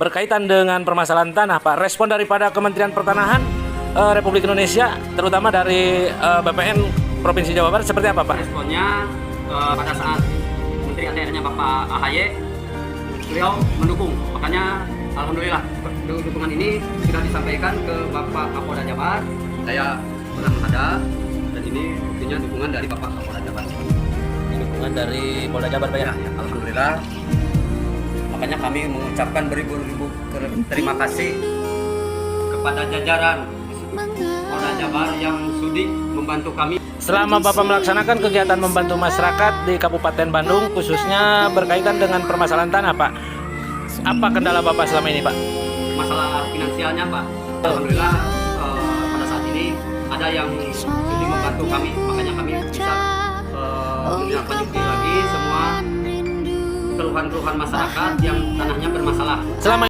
berkaitan dengan permasalahan tanah, Pak. Respon daripada Kementerian Pertanahan Republik Indonesia, terutama dari BPN Provinsi Jawa Barat, seperti apa, Pak? Responnya pada saat Menteri ATR-nya Bapak AHY, beliau mendukung. Makanya alhamdulillah dukungan ini sudah disampaikan ke Bapak Kapolda Jabar. Saya pernah menghadap dan ini buktinya dukungan dari Bapak Kapolda Jabar. Dukungan dari Polda Jabar, Pak, ya? Alhamdulillah. Makanya kami mengucapkan beribu-ribu terima kasih kepada jajaran Polda Jabar yang sudi membantu kami. Selama Bapak melaksanakan kegiatan membantu masyarakat di Kabupaten Bandung, khususnya berkaitan dengan permasalahan tanah, Pak, apa kendala Bapak selama ini, Pak? Masalah finansialnya, Pak. Alhamdulillah pada saat ini ada yang sudi membantu kami, makanya kami bisa menindaklanjuti lagi semua keluhan-keluhan masyarakat yang tanahnya bermasalah. Selama